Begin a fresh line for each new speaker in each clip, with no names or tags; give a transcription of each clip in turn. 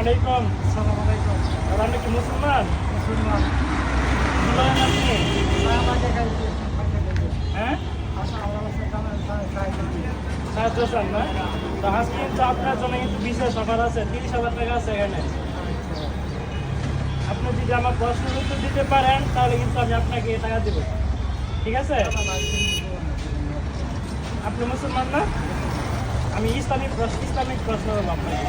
আলাইকুম।
আসসালামু আলাইকুম।
আপনি কি মুসলমান?
মুসলমান।
মুসলমান আপনি?
আমাকে খাইছে।
হ্যাঁ?
আচ্ছা, আল্লাহ সাহায্য দিন।
সাহায্য চান না? তো আজকে কিন্তু আপনার জন্য কিন্তু বিশেষ অফার আছে, 30,000 টাকা আছে এখানে। আপনি যদি আমার প্রশ্নের উত্তর দিতে পারেন তাহলে কিন্তু আমি আপনাকে এই টাকা দেবো। ঠিক আছে? আপনি মুসলমান না? আমি ইসলামিক প্রশ্ন করবো আপনাকে।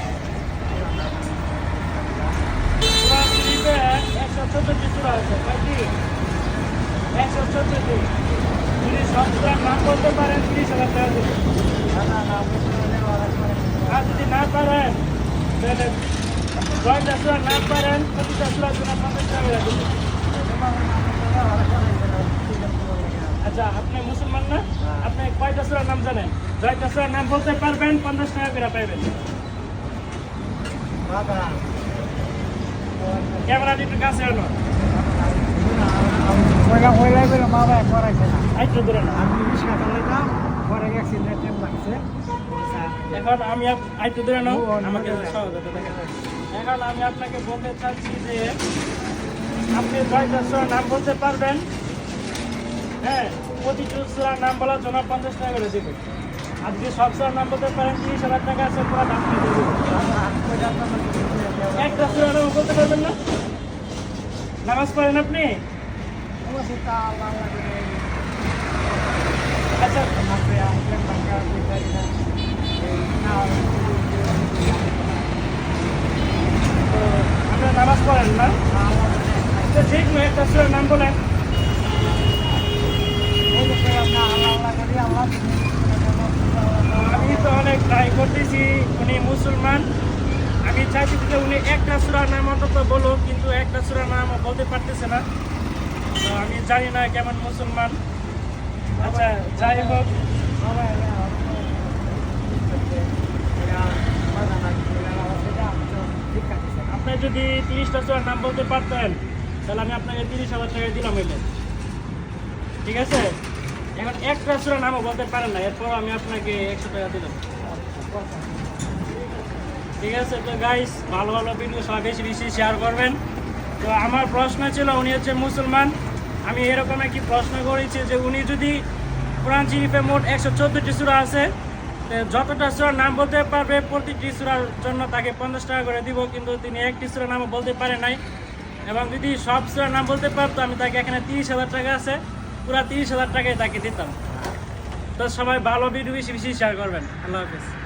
কোরআন শরীফে 114টি সূরা আছে, কয়টি? 114টি। যদি সব সূরার নাম বলতে পারেন 30,000 টাকা দেবো। আর যদি না পারেন তাহলে 10টা সূরার নাম পারেন, প্রতিটা সূরার জন্য 50 টাকা করে দেবো। আচ্ছা, আপনি মুসলমান না? আপনি কয়টা সূরার নাম জানেন? 10টা সূরার নাম বলতে পারবেন, 50 টাকা করে পাইবেন। ক্যামেরাটি একটু কাছে আনো। একটু দূরে না। এখন আমি একটু দূরে নাও, আমাকে সহজতা দেখেন। এখন আমি আপনাকে বলতে চাচ্ছি যে আপনি 10টা সূরার নাম বলতে পারবেন। হ্যাঁ, প্রতিটি সূরার নাম বলার জন্য 50 টাকা করে দেবো। আর যদি সব সূরার নাম বলতে পারেন 30,000 টাকা আছে, পুরো দাম দিয়ে দেবো। একটা সূরার নাম বলতে পারবেন না? নামাজ পড়েন আপনি? আচ্ছা, তো আপনারা নামাজ পড়েন না? তো ঠিক নয়, একটা সূরার নাম বলেন। আমি তো অনেক ট্রাই করতেছি, উনি মুসলমান। আমি চাইছি যে উনি একটা সূরার নাম অন্তত বলুক, কিন্তু একটা সূরার নাম বলতে পারতেছে না। তো আমি জানি না কেমন মুসলমান। আচ্ছা, যাই হোক, আপনি যদি 30টা সূরার নাম বলতে পারতেন তাহলে আমি আপনাকে 30,000 টাকা দিলাম এলে। ঠিক আছে? এখন একটা সূরার নামও বলতে পারেন না, এরপর আমি আপনাকে 100 টাকা দিলাম। ঠিক আছে? তো গাইস, ভালো ভালো ভিডিও সবাই বেশি বেশি শেয়ার করবেন। তো আমার প্রশ্ন ছিল, উনি হচ্ছে মুসলমান। আমি এরকম একটি প্রশ্ন করেছি যে উনি যদি কোরআন শরীফে মোট 114টি সূরা আছে, তো যতটা সূরার নাম বলতে পারবে প্রতিটি সূরার জন্য তাকে 50 টাকা করে দিব, কিন্তু তিনি একটি সূরার নামও বলতে পারে নাই। এবং যদি সব সূরার নাম বলতে পারতো আমি তাকে এখানে 30,000 টাকা আছে, পুরো 30,000 টাকাই তাকে দিতাম। তো সবাই ভালো ভিডিও বেশি বেশি শেয়ার করবেন। আল্লাহ হাফেজ।